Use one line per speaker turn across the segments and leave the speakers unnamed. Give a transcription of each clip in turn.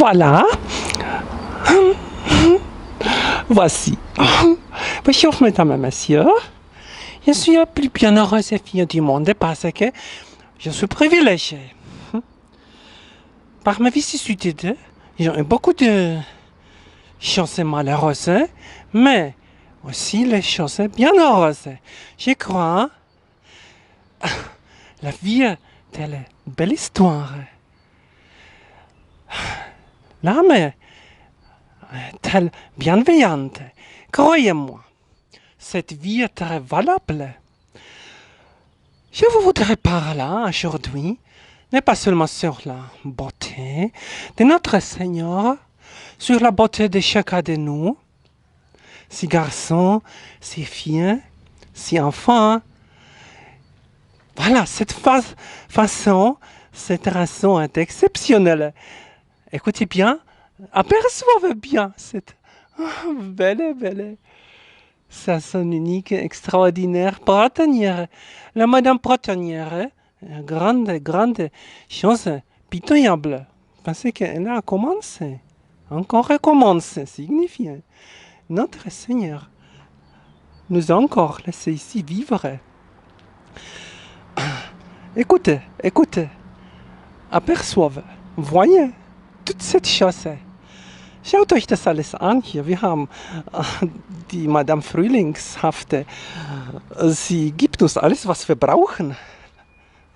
Voilà. Voici. Bonjour, mesdames et messieurs. Je suis la plus bienheureuse fille du monde parce que je suis privilégiée. Par ma vicissitude, j'ai eu beaucoup de choses malheureuses, mais aussi les choses bienheureuses. Je crois la vie est une belle histoire. L'âme est telle bienveillante. Croyez-moi, cette vie est très valable. Je voudrais parler aujourd'hui, n'est pas seulement sur la beauté de notre Seigneur, sur la beauté de chacun de nous, si garçons, si filles, si enfants. Voilà, cette façon, cette raison est exceptionnelle. Écoutez bien, aperçoivez bien cette belle façon unique, extraordinaire, printanière. La Madame Printanière, grande chose pitoyable. Parce qu'elle a commencé, encore recommencé, signifie notre Seigneur nous a encore laissé ici vivre. Écoutez, aperçoivez, voyez toute cette chose. Schaut euch das alles an hier. Wir haben die Madame Frühlingshafte. Sie gibt uns alles, was wir brauchen.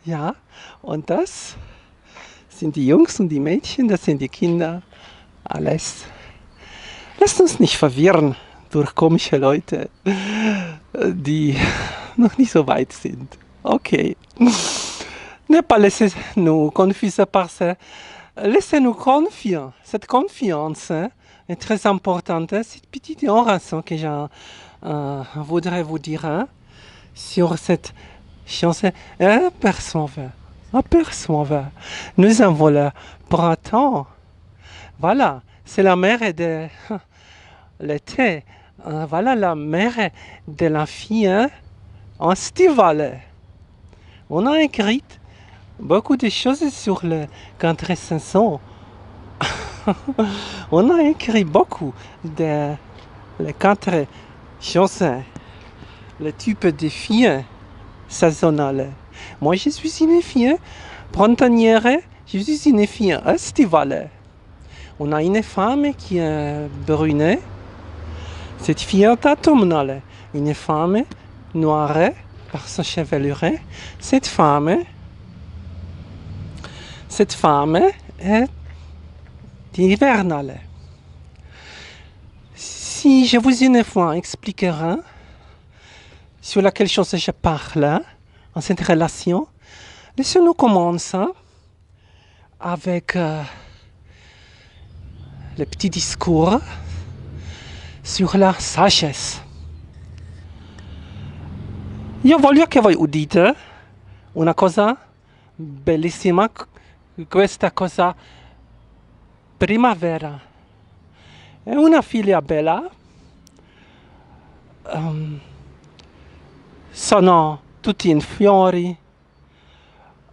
Ja, und das sind die Jungs und die Mädchen, das sind die Kinder. Alles. Lasst uns nicht verwirren durch komische Leute, die noch nicht so weit sind. Okay. Ne pas laissez-nous confuser par ça. Laissez-nous confier. Cette confiance est très importante. Cette petite oration que je voudrais vous dire sur cette chose. Apercevez. Nous avons le printemps. Voilà, c'est la mère de l'été. Voilà la mère de la fille en estival. On a écrit beaucoup de choses sur le 400. On a écrit beaucoup de les 4 choses, le type de filles saisonnales. Moi, je suis une fille printanière, je suis une fille estivale. On a une femme qui est brune, cette fille est automnale. Une femme noire par sa chevelure. Cette femme est hivernale. Si je vous une fois expliquerai sur laquelle chose je parle en cette relation, laissez-nous commencer avec le petit discours sur la sagesse. Io voglio che voi udite una cosa bellissima, questa cosa primavera. È una figlia bella, sono tutti in fiori,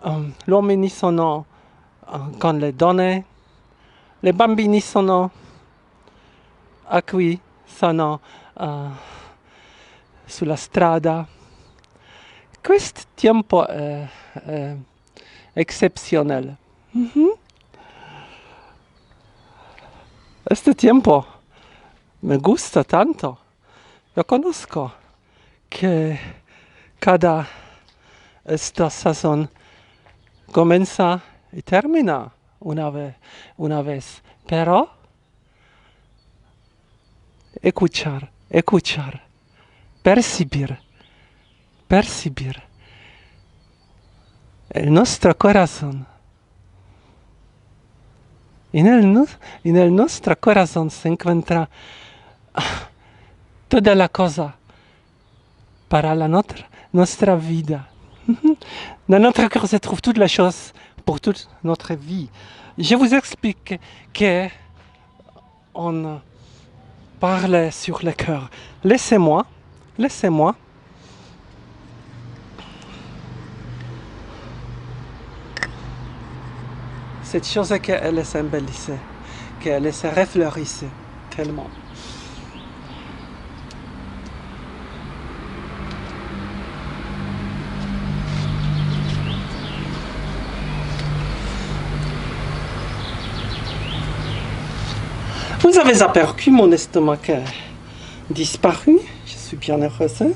gli uomini sono con le donne, le bambini sono qui, sono sulla strada. Questo tempo è eccezionale. Este tiempo me gusta tanto. Yo conozco que cada esta sazón comienza y termina una vez. Pero escuchar, percibir el nuestro corazón. En el nuestro corazón se encuentra toda la cosa para nuestra vida. Dans notre cœur se trouve toute la chose pour toute notre vie. Je vous explique que on parle sur le cœur. Laissez-moi. Cette chose qu'elle est symbolisée. qu'elle se réfléchisse tellement. Vous avez aperçu mon estomac qui a disparu. Je suis bien heureuse.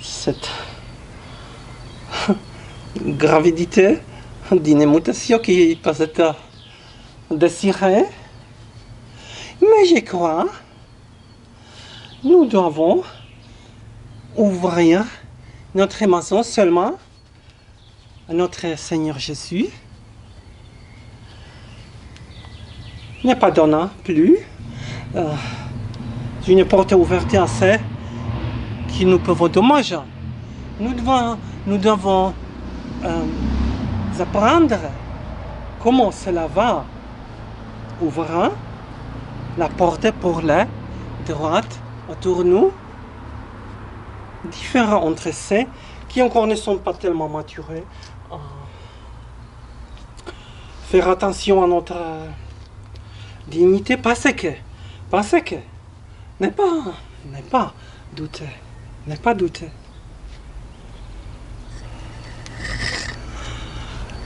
Cette gravidité d'une mutation qui peut être désirée. Mais je crois nous devons ouvrir notre maison seulement à notre Seigneur Jésus. N'est pas donnant plus une porte ouverte à ceux qui nous peuvent dommager. Nous devons apprendre comment cela va ouvrir la porte pour la droite autour de nous, différents entre ceux qui encore ne sont pas tellement maturés. Faire attention à notre dignité parce que n'est pas douter.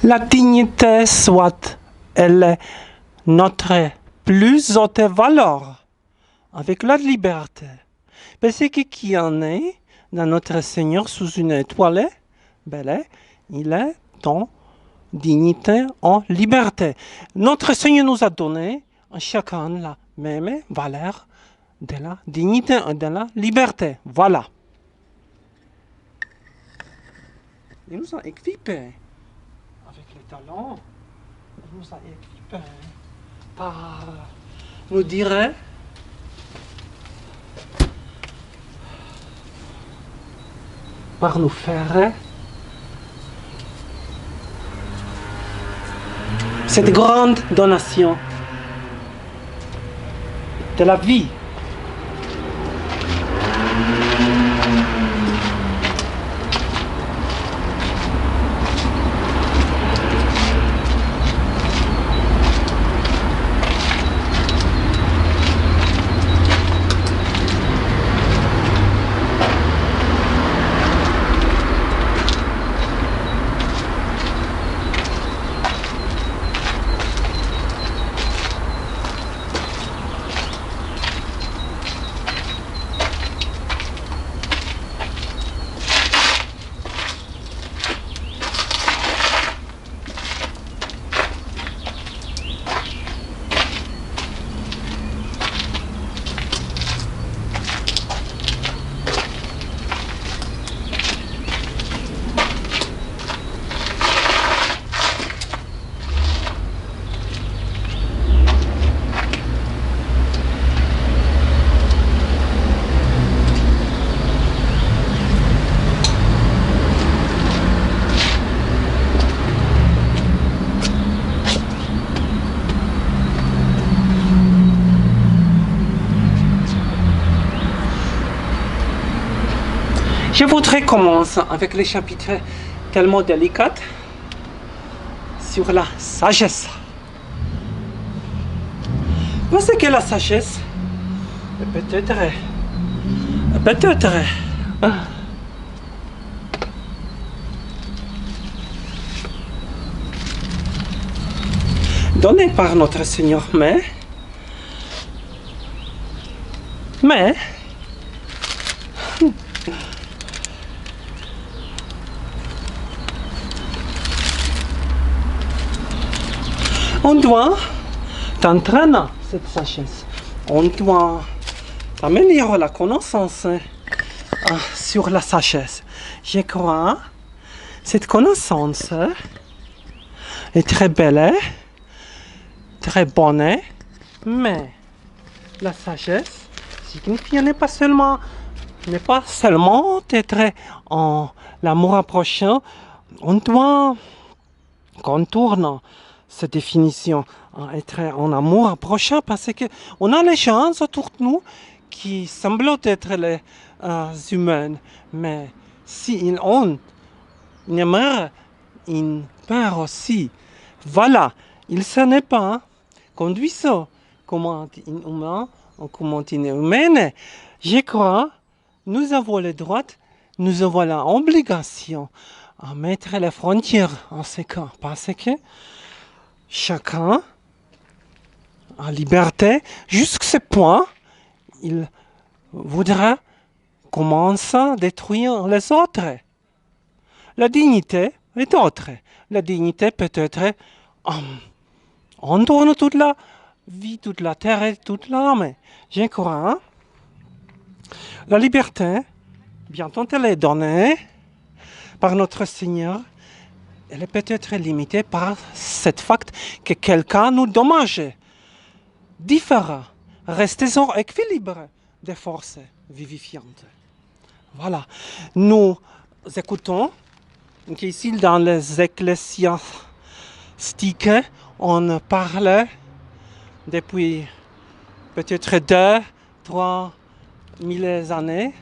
La dignité soit elle est notre plus haute valeur avec la liberté. Parce que qui en est dans notre Seigneur sous une étoile, belle, il est dans dignité en liberté. Notre Seigneur nous a donné à chacun la même valeur de la dignité et de la liberté. Voilà. Il nous a équipés avec les talents. Il nous a équipés par nous dire par nous faire cette grande donation de la vie. Je voudrais commencer avec les chapitres tellement délicats sur la sagesse. Parce que la sagesse, peut-être, donnée par notre Seigneur, mais on doit t'entraîner cette sagesse. On doit améliorer la connaissance sur la sagesse. Je crois cette connaissance est très belle, très bonne, mais la sagesse signifie n'est pas seulement être en l'amour prochain. On doit contourner cette définition, être en amour prochain, parce que on a les gens autour de nous qui semblent être les humains, mais s'ils ont une amour, ils perdent aussi. Voilà, il ce n'est pas conduisons comme un humain, comme une humaine. Je crois, nous avons le droit, nous avons l'obligation à mettre les frontières en ce cas, parce que chacun a liberté jusqu'à ce point, il voudra commencer à détruire les autres. La dignité est autre. La dignité peut être on tourne toute la vie, toute la terre et toute l'âme. Je crois, hein? La liberté, bientôt elle est donnée par notre Seigneur, elle est peut-être limitée par ce fait que quelqu'un nous dommage. Différent, restez en équilibre des forces vivifiantes. Voilà, nous écoutons qu'ici dans les ecclésiastiques, on parle depuis peut-être 2-3 000 années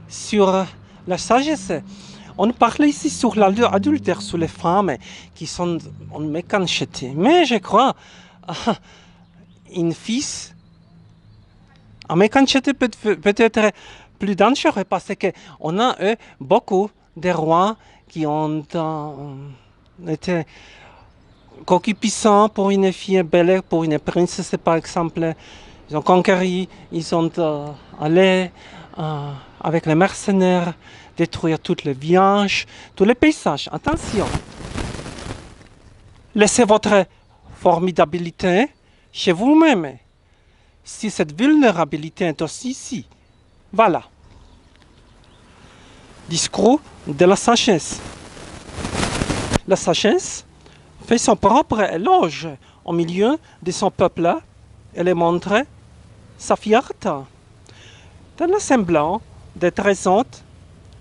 sur la sagesse. On parlait ici sur l'adultère, sur les femmes qui sont en méchanceté. Mais je crois, une fille en méchanceté peut être plus dangereux parce qu'on a eu beaucoup de rois qui ont été concupiscents pour une fille belle, pour une princesse par exemple. Ils ont conquéri, ils sont allés avec les mercenaires détruire toutes les villages, tous les paysages. Attention, laissez votre formidabilité chez vous-même. Si cette vulnérabilité est aussi ici, voilà. Discours de la sagesse. La sagesse fait son propre éloge au milieu de son peuple. Elle montre sa fierté. Dans le semblant d'être raisonnante,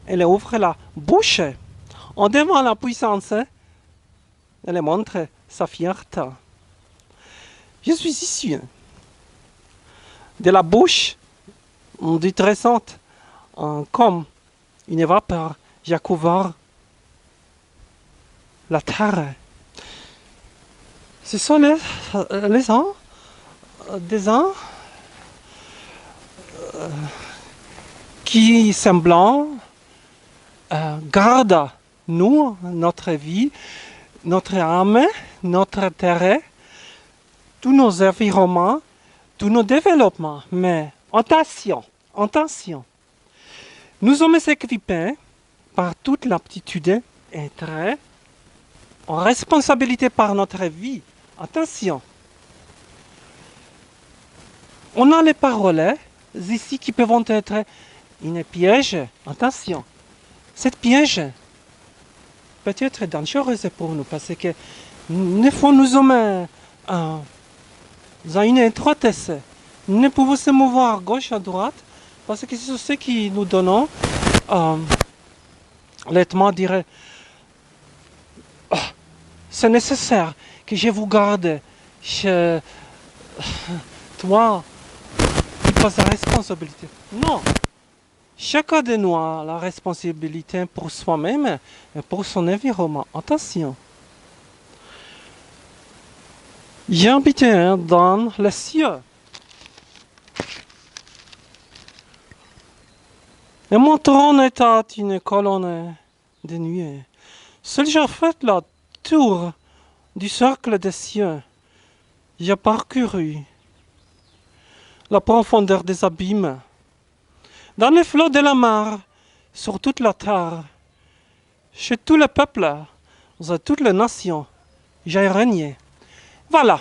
elle ouvre la bouche. En devant la puissance, elle montre sa fierté. Je suis issu de la bouche du raisonnante, comme une vapeur qui couvre la terre. Ce sont les uns des uns qui semblant gardent nous, notre vie, notre âme, notre terre, tous nos environnements, tous nos développements. Mais attention, nous sommes équipés par toute l'aptitude à être en responsabilité par notre vie. Attention. On a les paroles ici qui peuvent être une piège. Attention, cette piège peut être dangereuse pour nous parce que des fois nous sommes dans une étroitesse. Nous ne pouvons se mouvoir à gauche, à droite parce que c'est ce qui nous donne l'étement dirait c'est nécessaire que je vous garde chez toi. La responsabilité. Non. Chacun de nous a la responsabilité pour soi-même et pour son environnement. Attention. J'ai habité dans les cieux. Et mon trône était une colonne de nuée. Seul j'ai fait la tour du cercle des cieux. J'ai parcouru la profondeur des abîmes, dans les flots de la mer, sur toute la terre, chez tous les peuples, dans toutes les nations, j'ai régné. Voilà.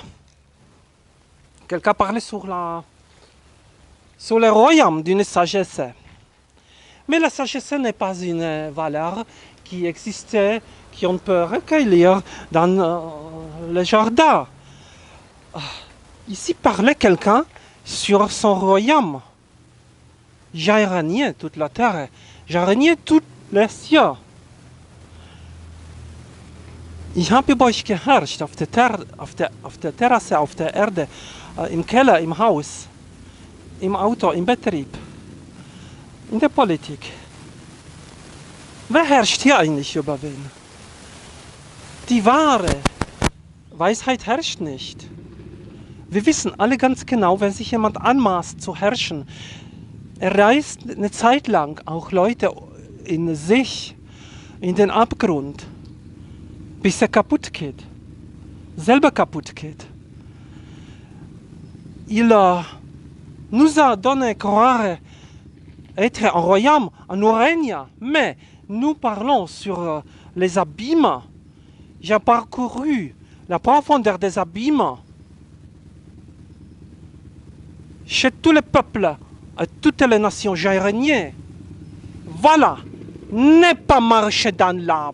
Quelqu'un parlait sur le royaume d'une sagesse. Mais la sagesse n'est pas une valeur qui existait, qu'on peut recueillir dans le jardin. Ici parlait quelqu'un sur son royaume. J'ai régné toute la terre. J'ai régné tous les cieux. Ich habe über euch geherrscht auf der Terrasse, auf der Erde, im Keller, im Haus, im Auto, im Betrieb, in der Politik. Wer herrscht hier eigentlich über wen? Die wahre Weisheit herrscht nicht. Wir wissen alle ganz genau, wenn sich jemand anmaßt zu herrschen, er reißt eine Zeit lang auch Leute in sich, in den Abgrund, bis er kaputt geht, selber kaputt geht. Il nous a donné croire être un royaume, un règne, mais nous parlons sur les abîmes. J'ai parcouru la profondeur des abîmes. Chez tous les peuples, à toutes les nations, j'ai régné. Voilà, ne pas marcher dans la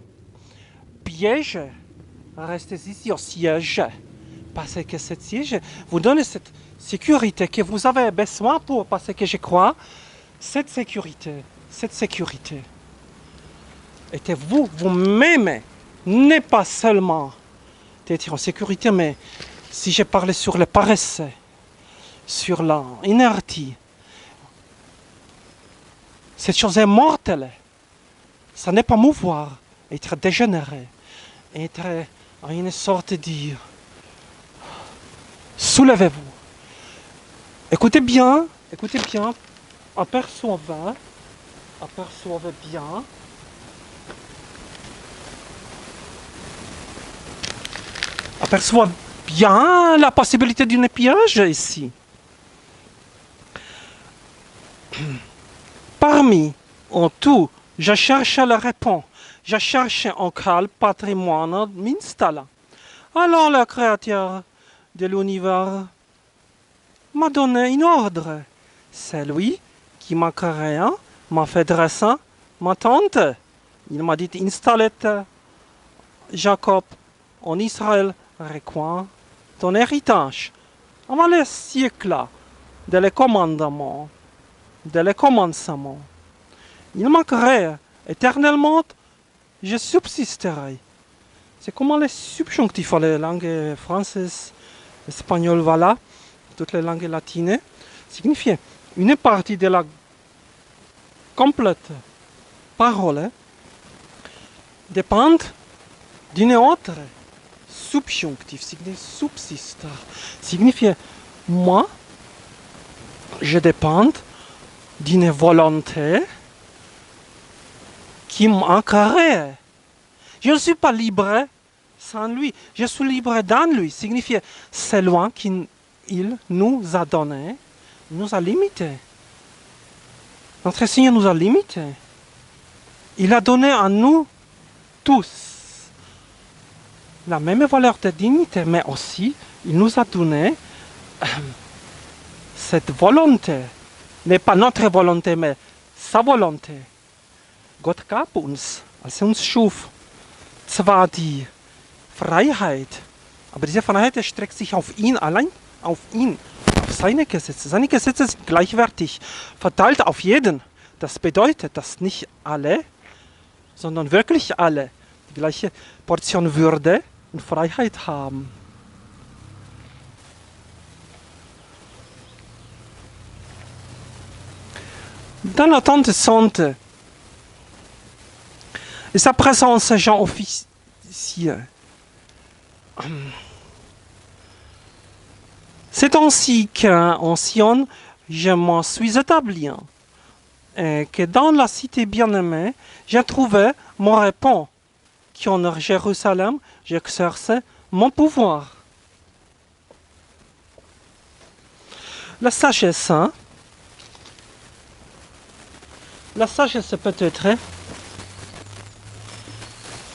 piège, restez ici au siège. Parce que ce siège vous donne cette sécurité que vous avez besoin pour, parce que je crois, cette sécurité, et vous, vous-même, n'est pas seulement d'être en sécurité, mais si je parlais sur le paresse, sur l'inertie, cette chose est mortelle. Ça n'est pas mouvoir, être dégénéré, être à une sorte de... Soulevez-vous. Écoutez bien, apercevez bien. Aperçois bien la possibilité d'une piège ici. Parmi en tout, je cherche la réponse. Je cherche en quel patrimoine m'installe. Alors le créateur de l'univers m'a donné un ordre. C'est lui qui m'a créé, m'a fait dresser ma tente. Il m'a dit installe Jacob en Israël, recoins ton héritage. Avant les siècles de les commandements, de les commencements. Il m'a créé éternellement, je subsisterai. C'est comment les subjonctifs, les langues françaises, espagnoles, voilà, toutes les langues latines, signifient une partie de la complète parole dépend d'une autre. Subjonctif signifie subsiste. Signifie moi, je dépends d'une volonté qui m'a créé. Je ne suis pas libre sans lui. Je suis libre dans lui. Signifie c'est loin qu'il nous a donné, nous a limité. Notre Seigneur nous a limité. Il a donné à nous tous la même valeur de dignité, mais aussi il nous a donné cette volonté. N'est pas notre volonté, mais sa volonté. Gott gab uns, als uns schuf, zwar die Freiheit, aber diese Freiheit erstreckt sich auf ihn allein, auf ihn, auf seine Gesetze. Seine Gesetze sind gleichwertig, verteilt auf jeden. Das bedeutet, dass nicht alle, sondern wirklich alle die gleiche Portion Würde und Freiheit haben. Dans l'attente sainte et sa présence agent officieux, c'est ainsi qu'en Sion, je m'en suis établi, et que dans la cité bien-aimée, j'ai trouvé mon répond, qu'en Jérusalem, j'exerçais mon pouvoir. La sagesse, peut être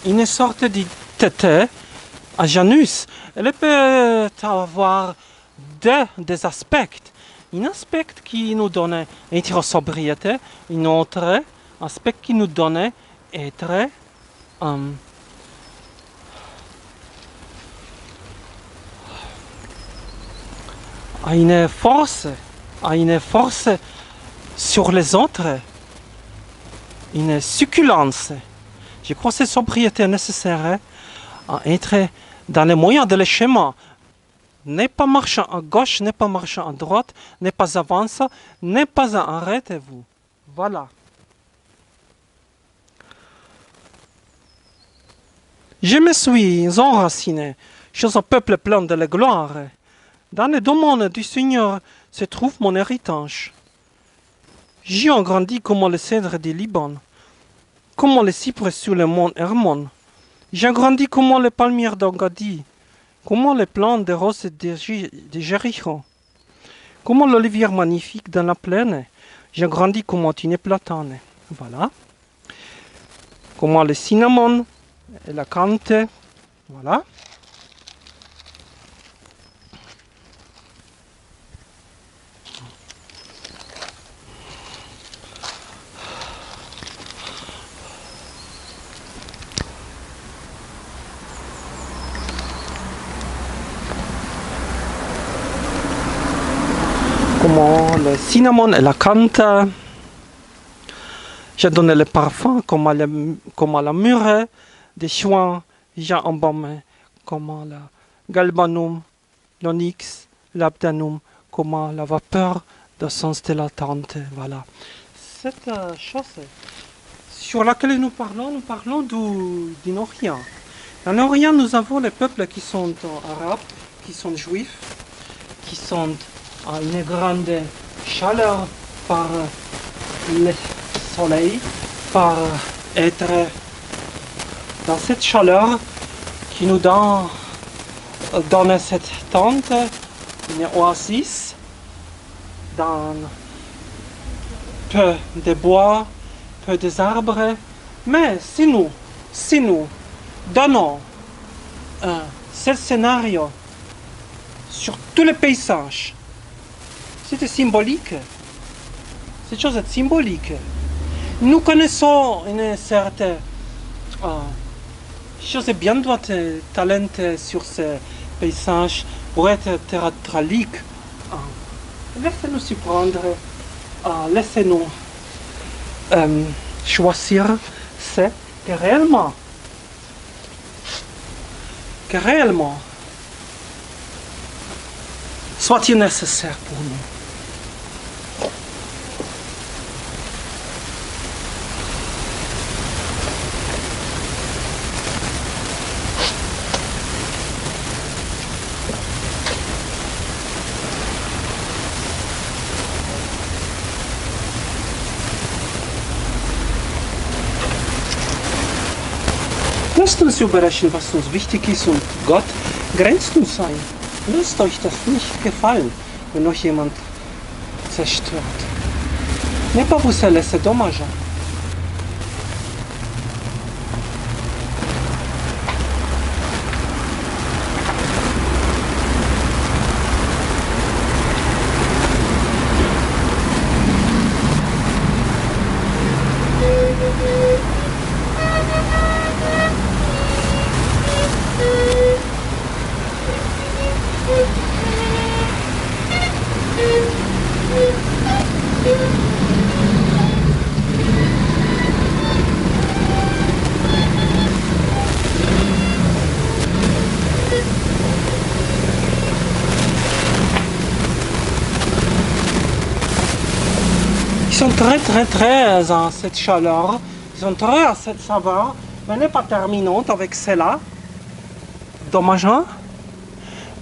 une sorte de tête à Janus. Elle peut avoir des aspects. Un aspect qui nous donne être sobriété, un autre aspect qui nous donne être à une force sur les autres, une succulence. Je crois que cette sobriété est nécessaire à être dans les moyens de le chemin. Ne pas marcher à gauche, ne pas marcher à droite, ne pas avancer, ne pas arrêtez-vous. Voilà. Je me suis enraciné chez un peuple plein de la gloire, Dans le domaine du Seigneur se trouve mon héritage. J'y ai grandi comme le cèdre du Liban, comme le cyprès sur le mont Hermon. J'ai grandi comme les palmiers d'Angadi, comme les plantes de roses de Jéricho, comme l'olivier magnifique dans la plaine. J'ai grandi comme une platane. Voilà. Comme le cinnamon et la cante. Voilà. Comme le cinnamon et la cante. J'ai donné le parfum comme à la mûre des choix. J'ai embaumé comme le galbanum, l'onyx, l'abdanum, comme la vapeur de sens de la tente. Voilà. Cette chose sur laquelle nous parlons du Orient. En Orient, nous avons les peuples qui sont arabes, qui sont juifs, qui sont à une grande chaleur par le soleil, par être dans cette chaleur qui nous donne cette tente, une oasis, dans peu de bois, peu des arbres. Mais si nous donnons ce scénario sur tous les paysages, c'est symbolique. Cette chose est symbolique. Nous connaissons une certaine chose bien droite, talent sur ce paysage pour être théâtralique. Laissez-nous surprendre, laissez-nous choisir ce que réellement soit-il nécessaire pour nous. Lasst uns überraschen, was uns wichtig ist, und Gott grenzt uns ein. Lasst euch das nicht gefallen, wenn euch jemand zerstört. N'est pas vous ça laisser dommage. Ils sont très à cette chaleur, ils sont très à cette saveur, mais n'est pas terminante avec cela. Dommage, hein?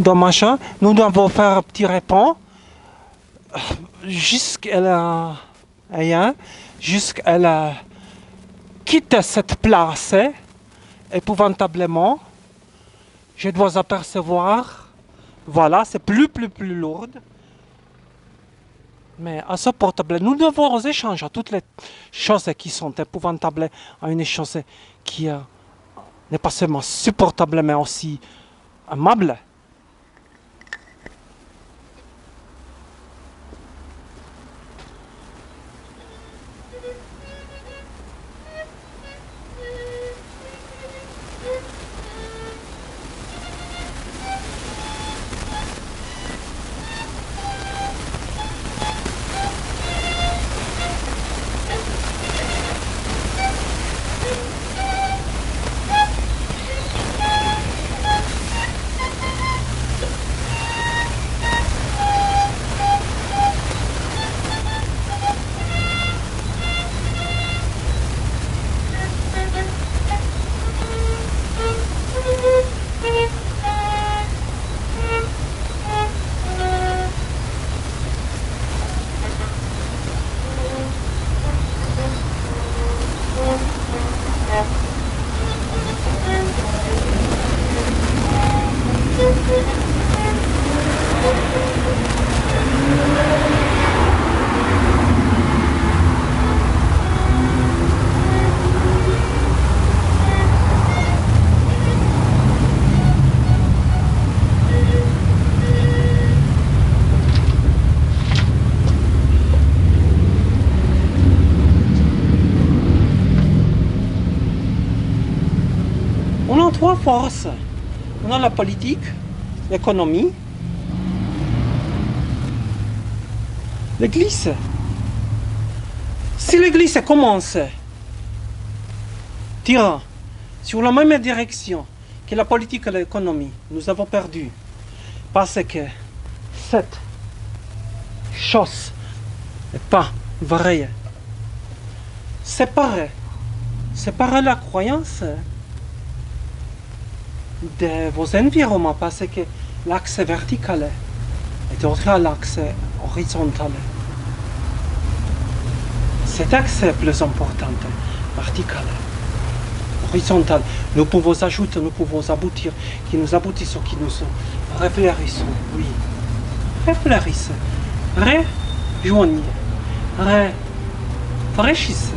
Dommage, hein? Nous devons faire un petit répond jusqu'à jusqu'à quitte cette place épouvantablement. Je dois apercevoir, voilà, c'est plus lourde. Mais insupportable. Nous devons échanger toutes les choses qui sont épouvantables à une chose qui n'est pas seulement supportable, mais aussi aimable. On a trois forces. On a la politique, l'économie, l'Église. Si l'Église commence à tirer sur la même direction que la politique et l'économie, nous avons perdu. Parce que cette chose n'est pas vraie. Séparer la croyance de vos environnements parce que l'axe vertical et d'autre l'axe horizontal. Cet axe est plus important, vertical, horizontal. Nous pouvons ajouter, nous pouvons aboutir, qui nous aboutissent, qui nous réfléchissons, oui. Réfléchissez, rejoignez, réfléchissez.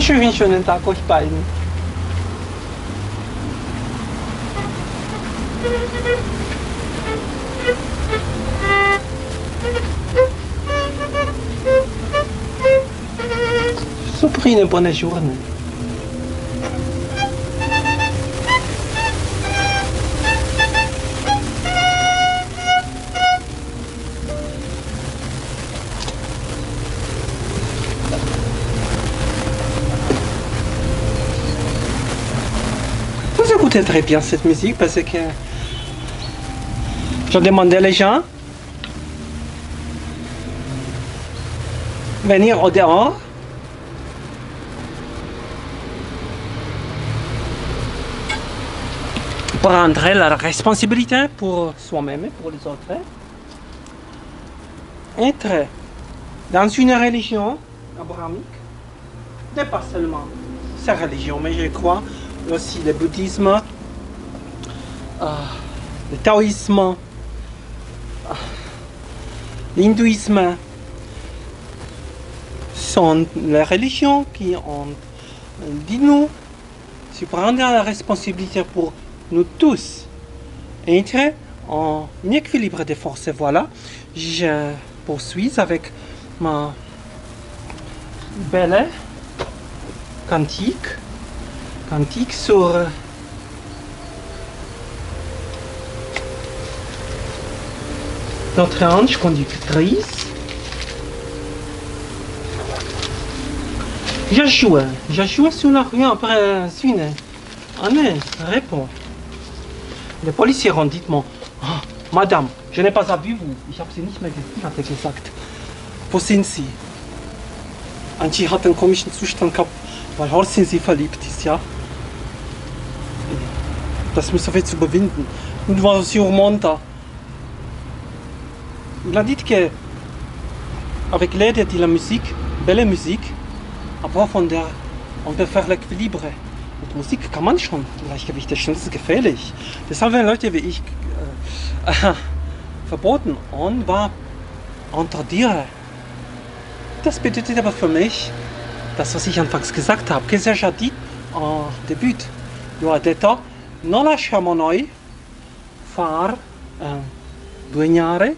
Ich bin schon einen Tag euch beiden. So pris une bonne journée. Vous écoutez très bien cette musique parce que je demandais aux gens de venir au dehors prendre la responsabilité pour soi-même et pour les autres. Être dans une religion abrahamique, n'est pas seulement sa religion, mais je crois aussi le bouddhisme, le taoïsme, l'hindouisme sont les religions qui ont dit nous, si prendre la responsabilité pour nous tous, être en équilibre de forces. Voilà, je poursuis avec ma belle cantique. Cantique sur notre ange conductrice. J'ai joué sur la rue après une année, répond. Les policiers ont dit, oh, Madame, je n'ai pas vu vous. Ich habe Sie nicht mehr gesehen, hat er gesagt. Wo sind Sie? Angie hat einen komischen Zustand gehabt, weil Horst in sie verliebt ist, ja. Das müssen wir jetzt überwinden. Nous devons surmonter. Il a dit que, avec l'aide de la musique, belle musique, aber von der, on peut faire l'équilibre. Mit Musik kann man schon Gleichgewicht erstellen, das ist gefährlich. Deshalb werden Leute wie ich verboten und war unter dir. Das bedeutet aber für mich, das was ich anfangs gesagt habe, que j'ai dit en début. Io ho detto, non lasciamo noi far duegnare.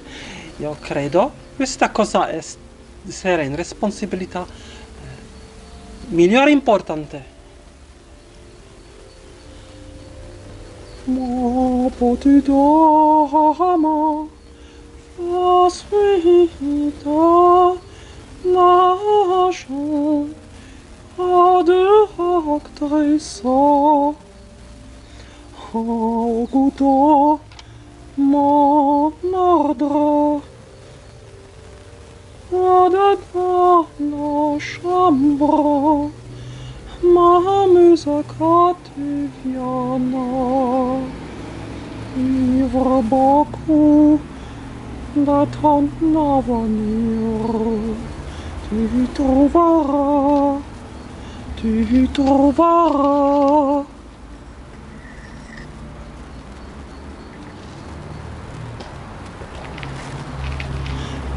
Io credo questa cosa essere in responsabilità migliore importante. Ma potito ama fasvita nasce ad actressa auguto monardra ad la chambra ma musa cattiviana ivre beaucoup da ton avenir tu trouveras tu trouveras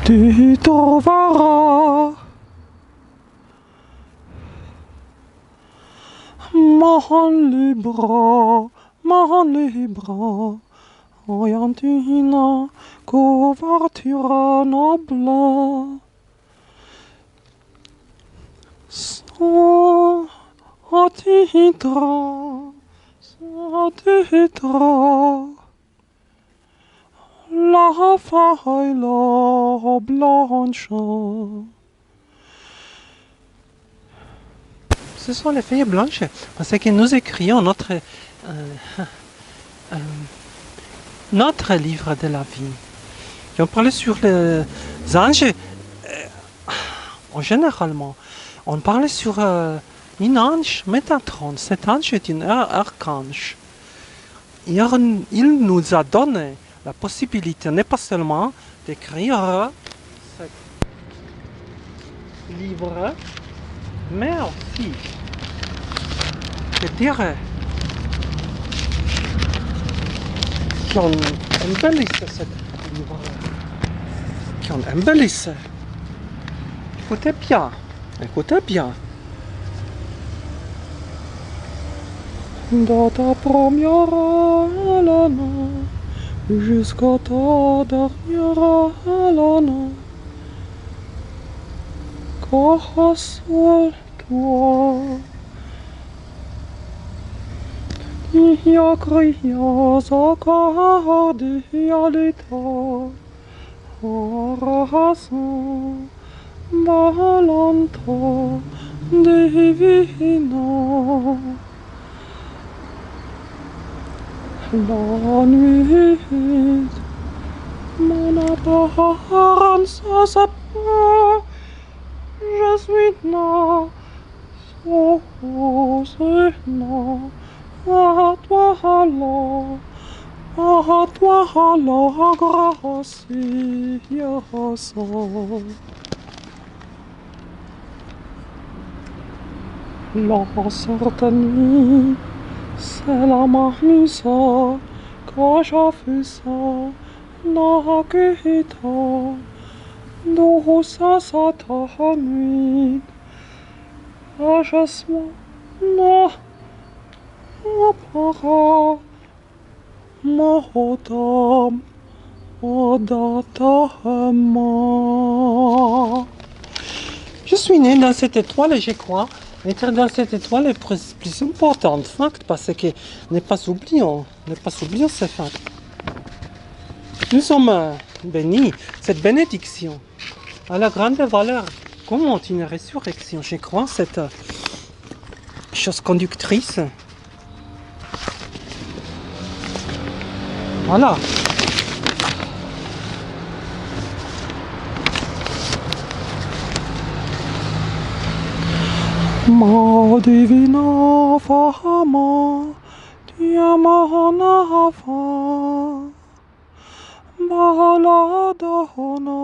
tu trouveras mon libre, orientina, couverture noble. Sans titre, la feuille blanche. Ce sont les feuilles blanches, parce que nous écrions notre livre de la vie. Et on parlait sur les anges, généralement. On parlait sur un ange Métatron. Cet ange est un archange. Il nous a donné la possibilité, n'est pas seulement d'écrire ce livre, mais aussi de dire qu'on embellisse ce livre, qu'on embellisse. Écoutez bien. De ta première l'année jusqu'à ta dernière l'année, qu'à seul toi, io criosa cardi à l'état, raison, valento, divino. La nuit, mon apparence s'appelle, je suis là, sourcement, à toi alors, gracieusement. La certaine c'est la mamie quand j'ai fait ça, la guitare, d'où ça t'a nuit, je suis non, para, madame, je suis née dans cette étoile, je crois. Être dans cette étoile est plus important, fact, parce que n'est pas oublions ce fact. Nous sommes bénis, cette bénédiction a la grande valeur. Comment une résurrection? Je crois cette chose conductrice. Voilà. Ma divina fama, ti amanava, maladona.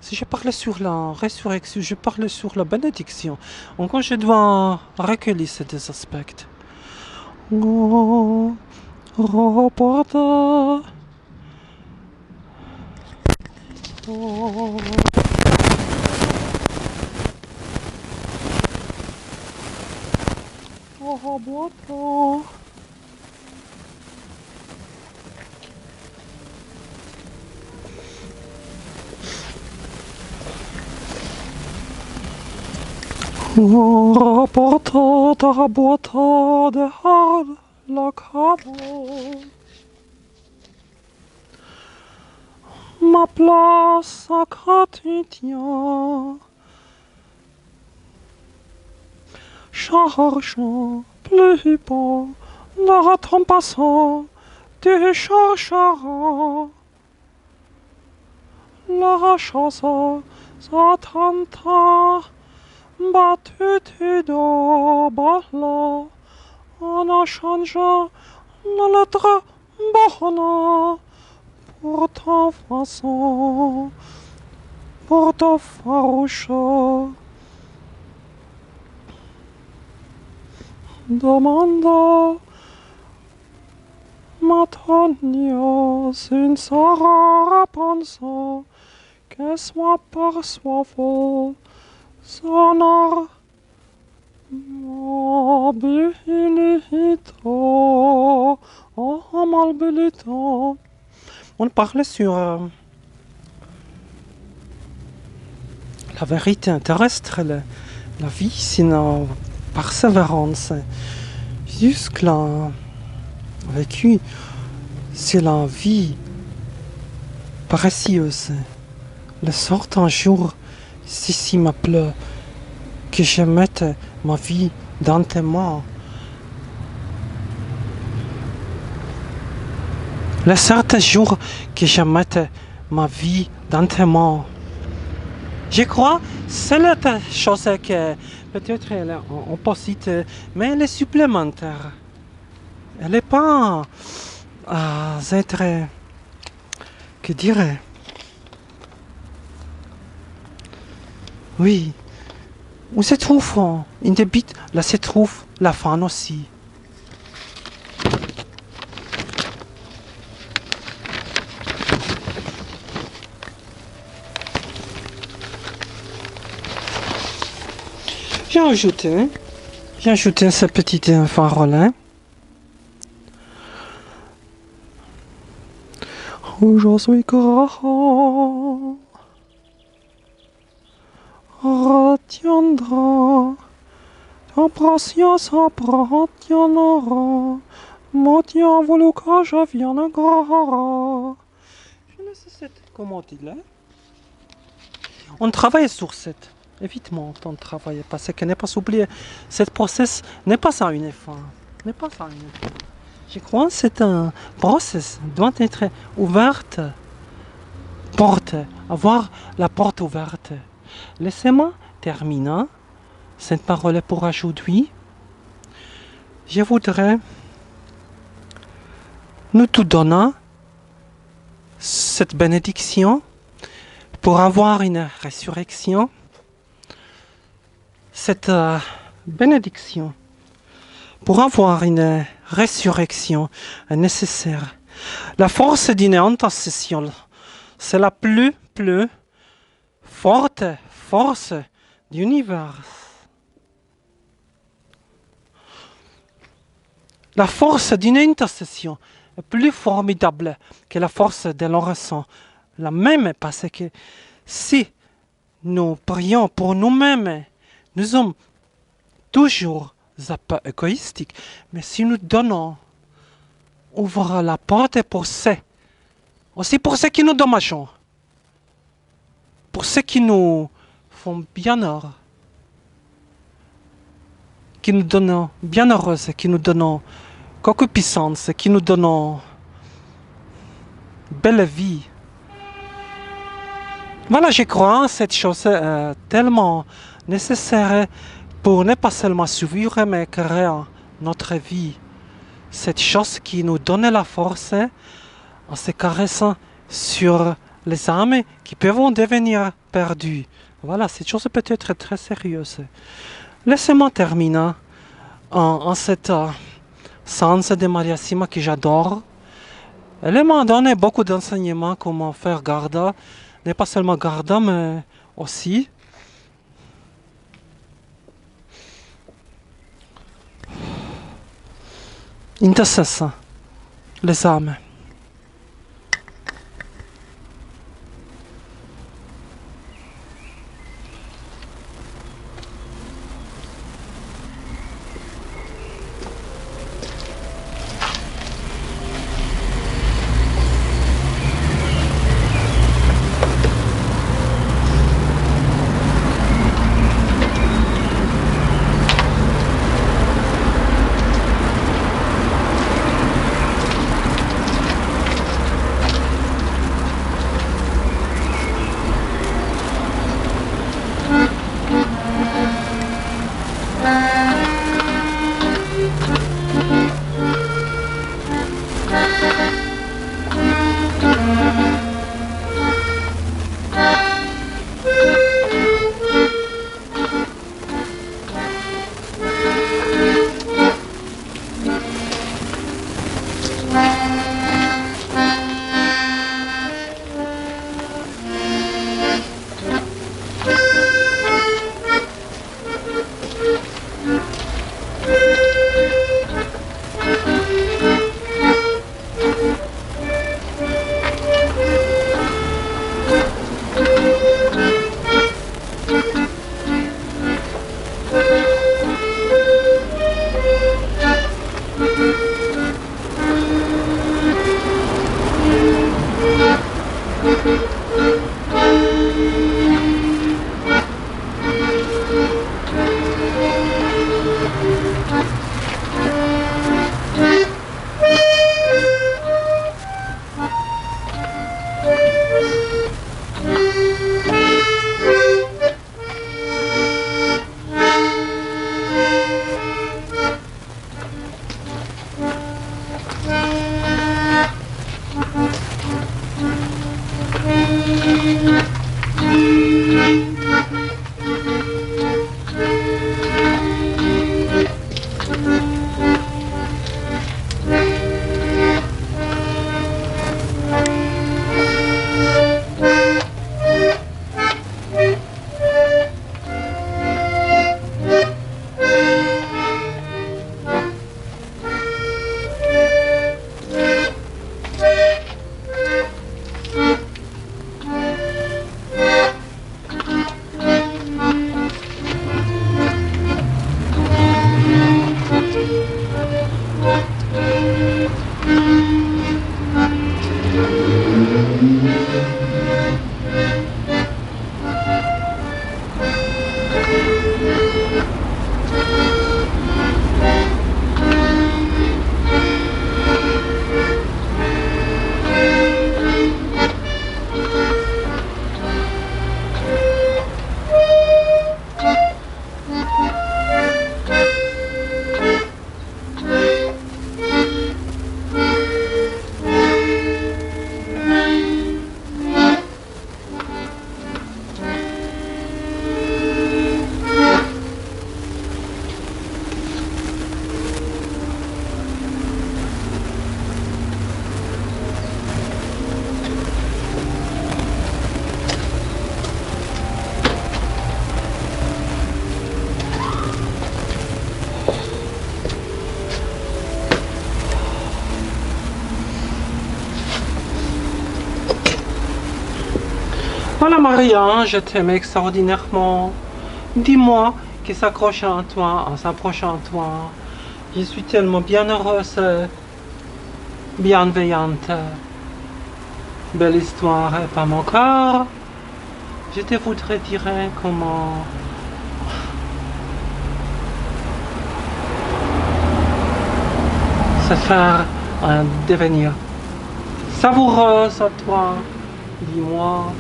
Si je parle sur la résurrection, je parle sur la bénédiction. Encore je dois recueillir ces deux aspects. Rapporte. Rapporte. Rapporta ta boîte de hard la cabo. Ma place à quotidien. Chargeant plus bas dans ton passant, tu chercheras la chose s'attendra. Battitude balla en changeant la lettre bonne pour ta façon, pour ta farouche. Demanda Matonia sin sera réponse que soit perçoivant sonore mobilito mobilito. On parlait sur la vérité terrestre, la vie, sinon persévérance. Jusque-là, vécu, c'est la vie précieuse. Le sort un jour, si m'appelle, que je mette ma vie dans tes mains. Le certain jour que je mette ma vie dans tes mains. Je crois c'est la chose que peut-être elle est opposite, mais elle est supplémentaire. Elle n'est pas être, que dirais. Oui. Où se trouve une débite, là se trouve la fin aussi. J'ai ajouté ce petit farolin. Je suis grand. Retiendra. Ta patience appartiendra. Moi, tu as voulu que je vienne grand. Je ne sais comment dire là. On travaille sur cette. Évidemment, on travaille parce que n'est pas oublié. Ce process n'est pas ça une fin. N'est pas ça une fin. Je crois que c'est un process doit être ouverte. Porte, avoir la porte ouverte. Laissez-moi terminer cette parole pour aujourd'hui. Je voudrais nous tout donner cette bénédiction pour avoir une résurrection. Cette bénédiction pour avoir une résurrection nécessaire. La force d'une intercession, c'est la plus forte force de l'univers. La force d'une intercession est plus formidable que la force de l'oraison. La même parce que si nous prions pour nous-mêmes, Nous sommes toujours un peu égoïstiques, mais si nous donnons, ouvrons la porte pour ceux, aussi pour ceux qui nous dommageons, pour ceux qui nous font bien-être, qui nous donnent bienheureuse, qui nous donnent concupiscence, qui nous donnent belle vie. Voilà, je crois en cette chose tellement nécessaire pour ne pas seulement survivre, mais créer notre vie. Cette chose qui nous donne la force en se caressant sur les âmes qui peuvent devenir perdues. Voilà, cette chose peut être très sérieuse. Laissez-moi terminer en cet sens de Maria Sima que j'adore. Elle m'a donné beaucoup d'enseignements comment faire garde, ne pas seulement garde, mais aussi intercessant les âmes. Voilà Maria, je t'aime extraordinairement. Dis-moi, qui s'accroche à toi, en s'approchant de toi. Je suis tellement bienheureuse, bienveillante. Belle histoire, et pas mon cœur. Je te voudrais dire comment se faire un devenir savoureuse à toi. Dis-moi.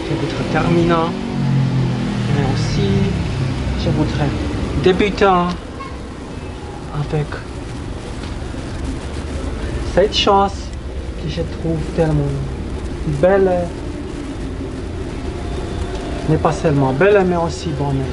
Je voudrais terminant, mais aussi je voudrais débutant avec cette chose que je trouve tellement belle, mais pas seulement belle, mais aussi bonne.